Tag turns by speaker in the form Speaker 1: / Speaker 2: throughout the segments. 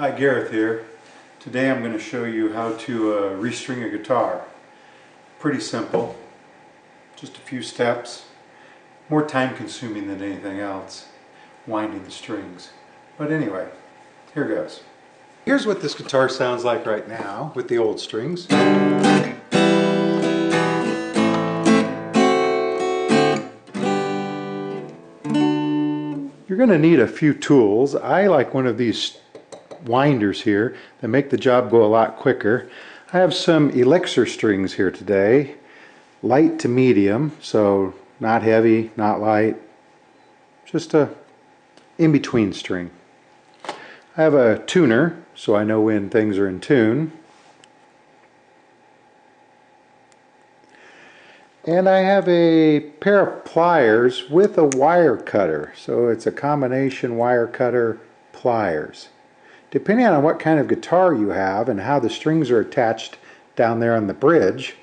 Speaker 1: Hi, Gareth here. Today I'm going to show you how to restring a guitar. Pretty simple, just a few steps. More time consuming than anything else, winding the strings. But anyway, here goes. Here's what this guitar sounds like right now with the old strings. You're going to need a few tools. I like one of these winders here that make the job go a lot quicker. I have some elixir strings here today, light to medium, so not heavy, not light, just a in-between string. I have a tuner, so I know when things are in tune. And I have a pair of pliers with a wire cutter, so it's a combination wire cutter pliers. Depending on what kind of guitar you have and how the strings are attached down there on the bridge,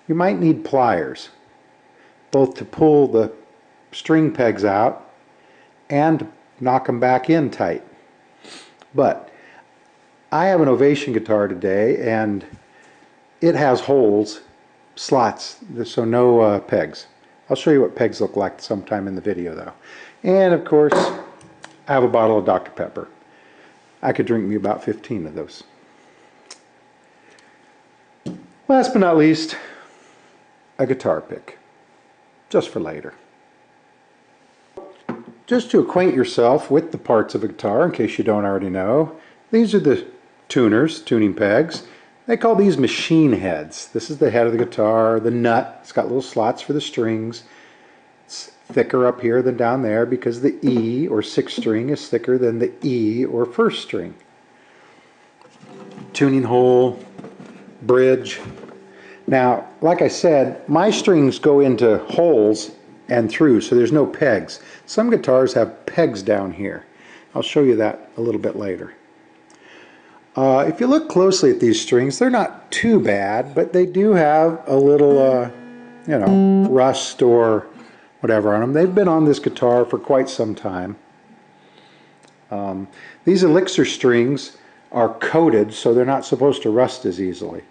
Speaker 1: you might need pliers, both to pull the string pegs out and knock them back in tight. But I have an Ovation guitar today and it has holes, slots, so no pegs. I'll show you what pegs look like sometime in the video though. And of course, I have a bottle of Dr. Pepper. I could drink me about 15 of those. Last but not least, a guitar pick, just for later. Just to acquaint yourself with the parts of a guitar, in case you don't already know, these are the tuners, tuning pegs. They call these machine heads. This is the head of the guitar, the nut. It's got little slots for the strings. It's thicker up here than down there because the E or sixth string is thicker than the E or first string. Tuning hole, bridge. Now, like I said, my strings go into holes and through, so there's no pegs. Some guitars have pegs down here. I'll show you that a little bit later. If you look closely at these strings, they're not too bad, but they do have a little, rust or whatever on them. They've been on this guitar for quite some time. These elixir strings are coated, so they're not supposed to rust as easily.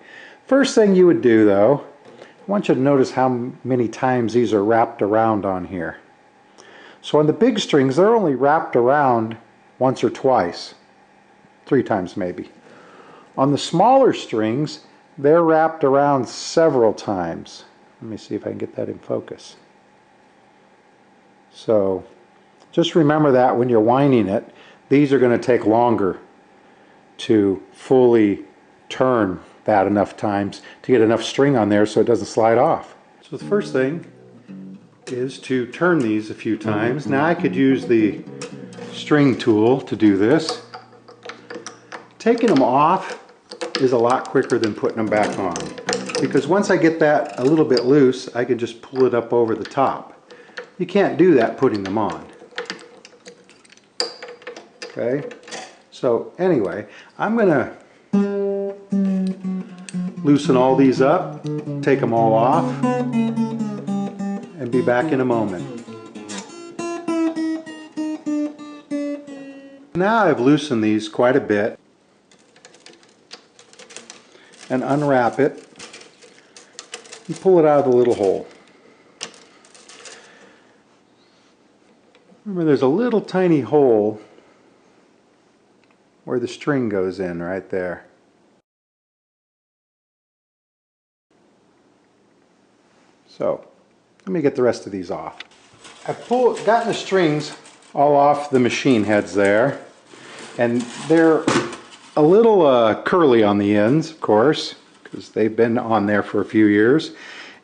Speaker 1: First thing you would do though, I want you to notice how many times these are wrapped around on here. So on the big strings, they're only wrapped around once or twice, 3 times maybe. On the smaller strings, they're wrapped around several times. Let me see if I can get that in focus. So just remember that when you're winding it, these are going to take longer to fully turn that enough times to get enough string on there so it doesn't slide off. So the first thing is to turn these a few times. Now I could use the string tool to do this. Taking them off is a lot quicker than putting them back on, because once I get that a little bit loose, I can just pull it up over the top. You can't do that putting them on. Okay, so anyway, I'm going to loosen all these up, take them all off, and be back in a moment. Now I've loosened these quite a bit, and unwrap it and pull it out of the little hole. Remember, there's a little tiny hole where the string goes in right there. So let me get the rest of these off. I've gotten the strings all off the machine heads there, and they're a little curly on the ends, of course, because they've been on there for a few years.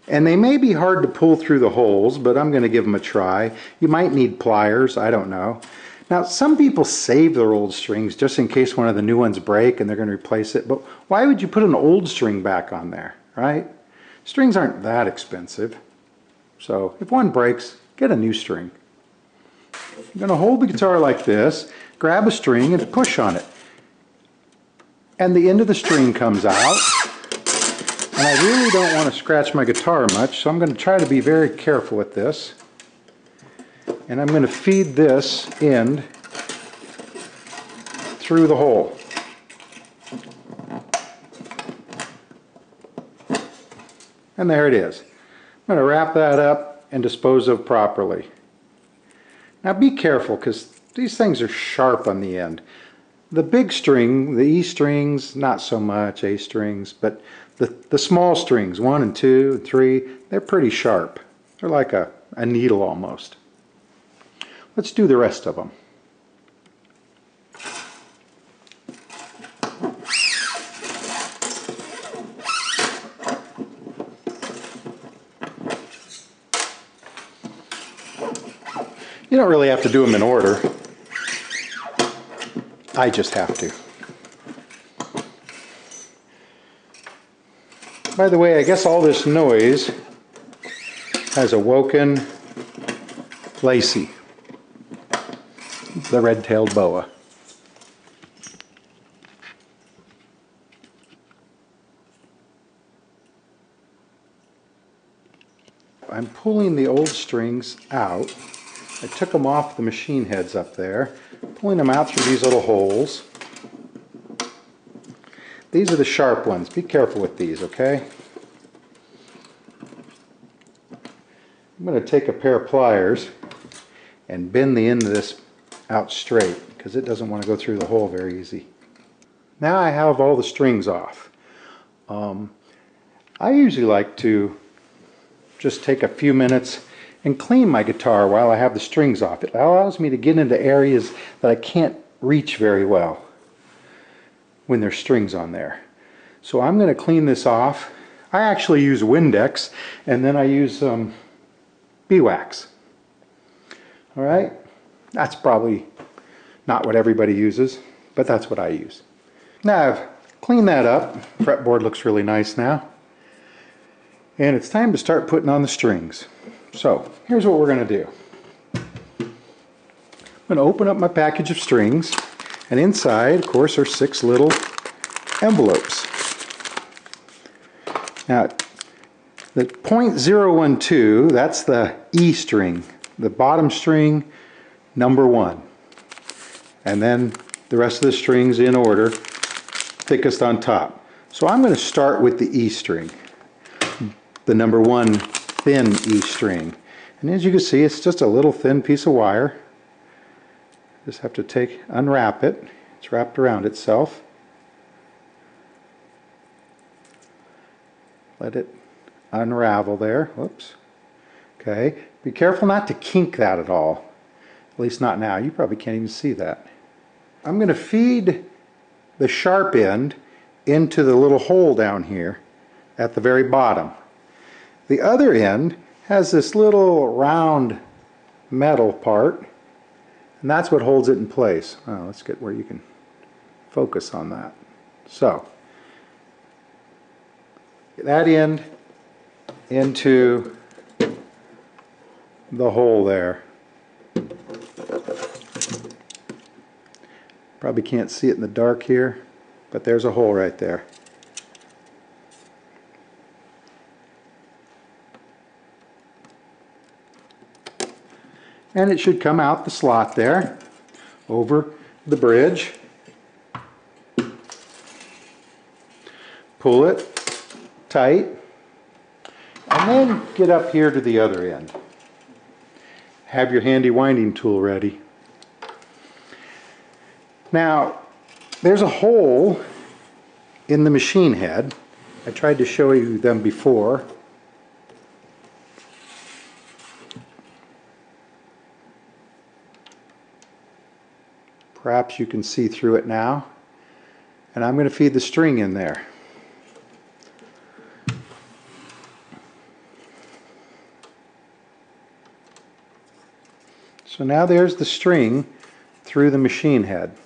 Speaker 1: And they may be hard to pull through the holes, but I'm going to give them a try. You might need pliers, I don't know. Now, some people save their old strings just in case one of the new ones break and they're going to replace it. But why would you put an old string back on there, right? Strings aren't that expensive. So if one breaks, get a new string. You're going to hold the guitar like this, grab a string and push on it. And the end of the string comes out. And I really don't want to scratch my guitar much, so I'm going to try to be very careful with this. And I'm going to feed this end through the hole. And there it is. I'm going to wrap that up and dispose of properly. Now be careful because these things are sharp on the end. The big string, the E strings, not so much, A strings, but the small strings, 1 and 2 and 3, they're pretty sharp. They're like a needle almost. Let's do the rest of them. You don't really have to do them in order. I just have to. By the way, I guess all this noise has awoken Lacey, the red-tailed boa. I'm pulling the old strings out. I took them off the machine heads up there, pulling them out through these little holes. These are the sharp ones. Be careful with these, okay? I'm going to take a pair of pliers and bend the end of this out straight because it doesn't want to go through the hole very easy. Now I have all the strings off. I usually like to just take a few minutes and clean my guitar while I have the strings off. It allows me to get into areas that I can't reach very well when there's strings on there. So I'm going to clean this off. I actually use Windex and then I use beeswax. Alright, that's probably not what everybody uses, but that's what I use. Now I've cleaned that up. Fretboard looks really nice now. And it's time to start putting on the strings. So here's what we're going to do. I'm going to open up my package of strings, and inside, of course, are 6 little envelopes. Now, the .012, that's the E string, the bottom string, number 1. And then the rest of the strings in order, thickest on top. So I'm going to start with the E string, the number 1 thin E string. And as you can see, it's just a little thin piece of wire. Just have to unwrap it. It's wrapped around itself. Let it unravel there. Whoops. Okay. Be careful not to kink that at all. At least not now. You probably can't even see that. I'm going to feed the sharp end into the little hole down here at the very bottom. The other end has this little round metal part, and that's what holds it in place. Oh, let's get where you can focus on that. So, get that end into the hole there. Probably can't see it in the dark here, but there's a hole right there. And it should come out the slot there over the bridge. Pull it tight and then get up here to the other end. Have your handy winding tool ready. Now there's a hole in the machine head. I tried to show you them before. Perhaps you can see through it now. And I'm going to feed the string in there. So now there's the string through the machine head.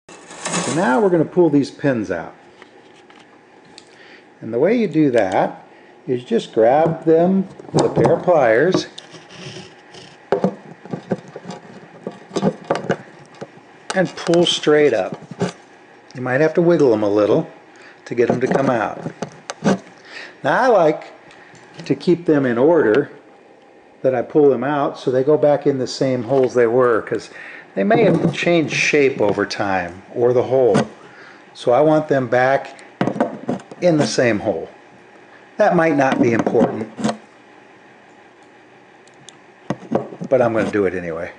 Speaker 1: So now we're going to pull these pins out. And the way you do that is just grab them with a pair of pliers and pull straight up. You might have to wiggle them a little to get them to come out. Now I like to keep them in order that I pull them out so they go back in the same holes they were, because they may have changed shape over time, or the hole. So I want them back in the same hole. That might not be important, but I'm going to do it anyway.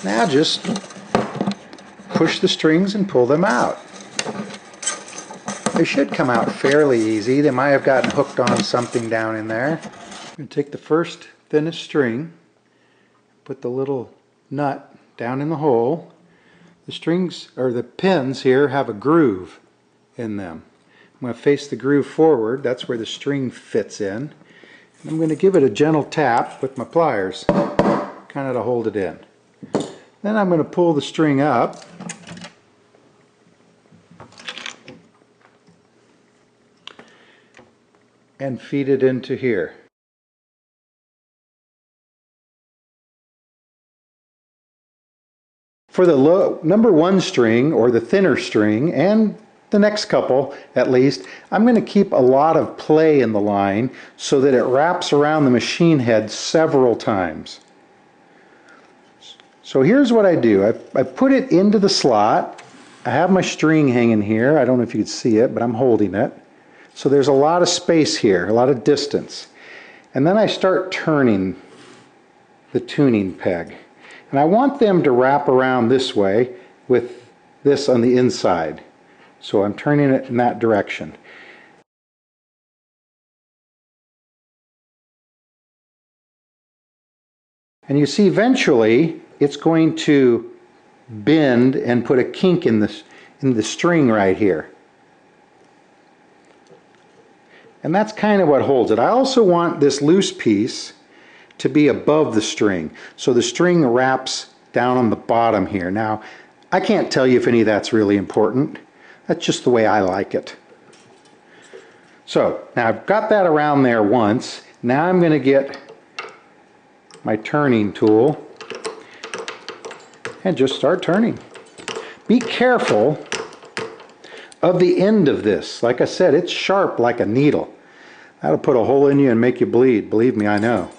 Speaker 1: Now just push the strings and pull them out. They should come out fairly easy. They might have gotten hooked on something down in there. I'm going to take the first thinnest string, put the little nut down in the hole. The strings, or the pins here, have a groove in them. I'm going to face the groove forward. That's where the string fits in. And I'm going to give it a gentle tap with my pliers, kind of to hold it in. Then I'm going to pull the string up. And feed it into here. For the number 1 string, or the thinner string, and the next couple at least, I'm going to keep a lot of play in the line so that it wraps around the machine head several times. So here's what I do. I put it into the slot. I have my string hanging here. I don't know if you can see it, but I'm holding it. So there's a lot of space here, a lot of distance. And then I start turning the tuning peg. And I want them to wrap around this way with this on the inside. So I'm turning it in that direction. And you see eventually it's going to bend and put a kink in the string right here. And that's kind of what holds it. I also want this loose piece to be above the string, so the string wraps down on the bottom here. Now, I can't tell you if any of that's really important. That's just the way I like it. So, now I've got that around there once. Now I'm going to get my turning tool and just start turning. Be careful of the end of this. Like I said, it's sharp like a needle. That'll put a hole in you and make you bleed. Believe me, I know.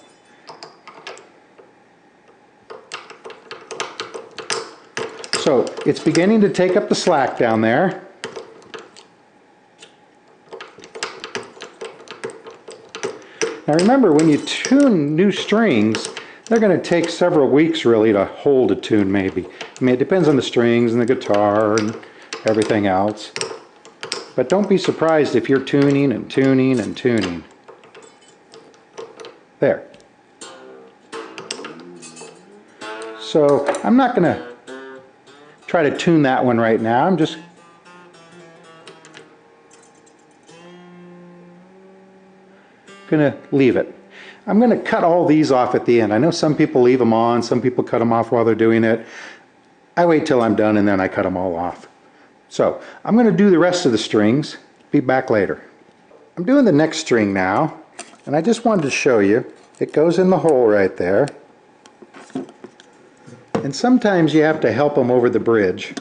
Speaker 1: So it's beginning to take up the slack down there. Now remember, when you tune new strings, they're going to take several weeks really to hold a tune maybe. I mean, it depends on the strings and the guitar and everything else. But don't be surprised if you're tuning and tuning and tuning. There. So I'm not going to try to tune that one right now. I'm just going to leave it. I'm going to cut all these off at the end. I know some people leave them on, some people cut them off while they're doing it. I wait till I'm done and then I cut them all off. So I'm going to do the rest of the strings. Be back later. I'm doing the next string now, and I just wanted to show you. It goes in the hole right there. And sometimes you have to help them over the bridge.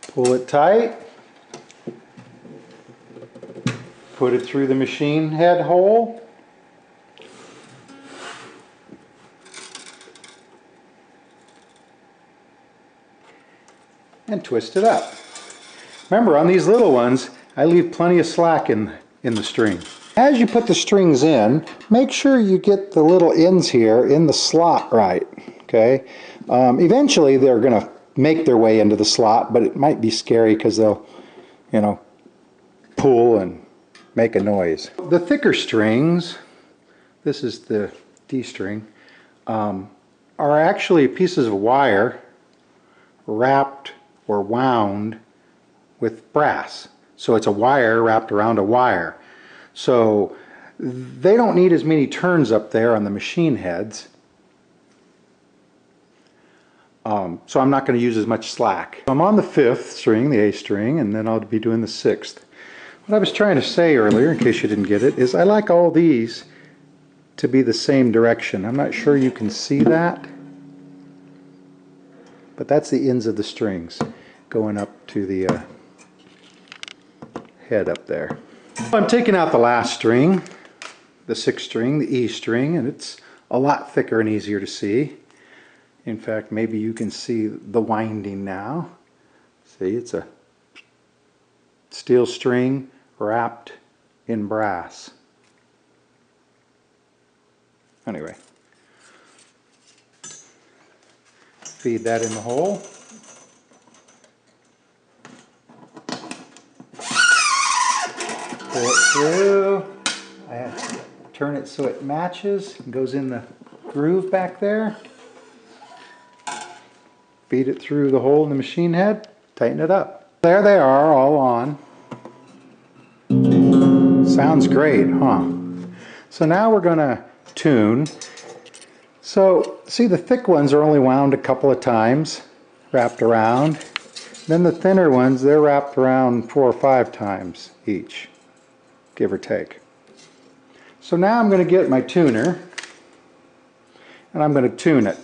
Speaker 1: Pull it tight. Put it through the machine head hole. And twist it up. Remember, on these little ones, I leave plenty of slack in the string. As you put the strings in, make sure you get the little ends here in the slot right. Okay. Eventually, they're going to make their way into the slot, but it might be scary because they'll, you know, pull and make a noise. The thicker strings, this is the D string, are actually pieces of wire wrapped or wound with brass. So it's a wire wrapped around a wire. So they don't need as many turns up there on the machine heads. So I'm not going to use as much slack. I'm on the 5th string, the A string, and then I'll be doing the 6th. What I was trying to say earlier, in case you didn't get it, is I like all these to be the same direction. I'm not sure you can see that, but that's the ends of the strings going up to the head up there. I'm taking out the last string, the 6th string, the E string, and it's a lot thicker and easier to see. In fact, maybe you can see the winding now. See, it's a steel string wrapped in brass. Anyway, feed that in the hole. Pull it through. I have to turn it so it matches and goes in the groove back there. Feed it through the hole in the machine head, tighten it up. There they are, all on. Sounds great, huh? So now we're going to tune. So, see, the thick ones are only wound a couple of times, wrapped around. Then the thinner ones, they're wrapped around 4 or 5 times each, give or take. So now I'm going to get my tuner, and I'm going to tune it.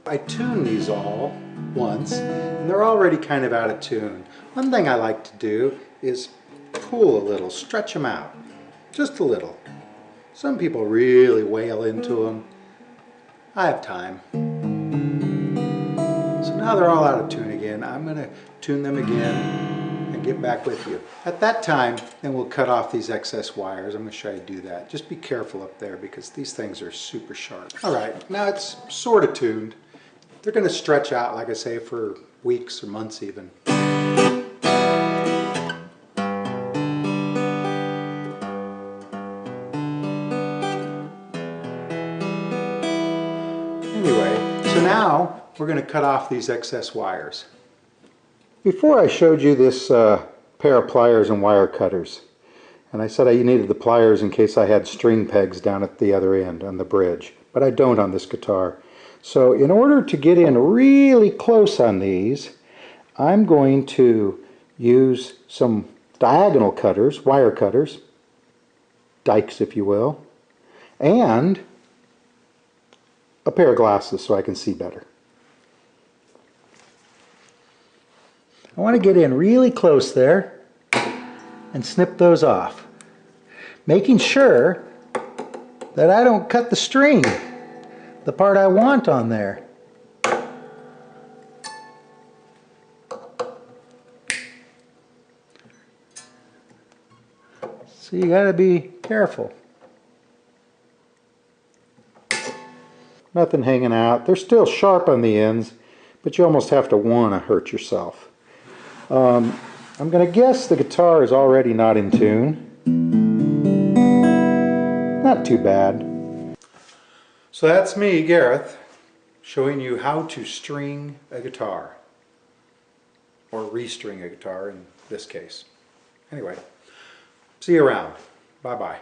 Speaker 1: I tune these all once, and they're already kind of out of tune. One thing I like to do is pull a little, stretch them out, just a little. Some people really wail into them. I have time. So now they're all out of tune again. I'm going to tune them again and get back with you. At that time, then we'll cut off these excess wires. I'm going to show you how to do that. Just be careful up there because these things are super sharp. Alright, now it's sort of tuned. They're going to stretch out, like I say, for weeks or months even. Anyway, so now we're going to cut off these excess wires. Before I showed you this pair of pliers and wire cutters, and I said I needed the pliers in case I had string pegs down at the other end on the bridge, but I don't on this guitar. So in order to get in really close on these, I'm going to use some diagonal cutters, wire cutters, dikes if you will, and a pair of glasses so I can see better. I want to get in really close there and snip those off, making sure that I don't cut the string, the part I want on there. So you got to be careful. Nothing hanging out. They're still sharp on the ends, but you almost have to want to hurt yourself. I'm going to guess the guitar is already not in tune. Not too bad. So that's me, Gareth, showing you how to string a guitar. Or restring a guitar in this case. Anyway, see you around. Bye-bye.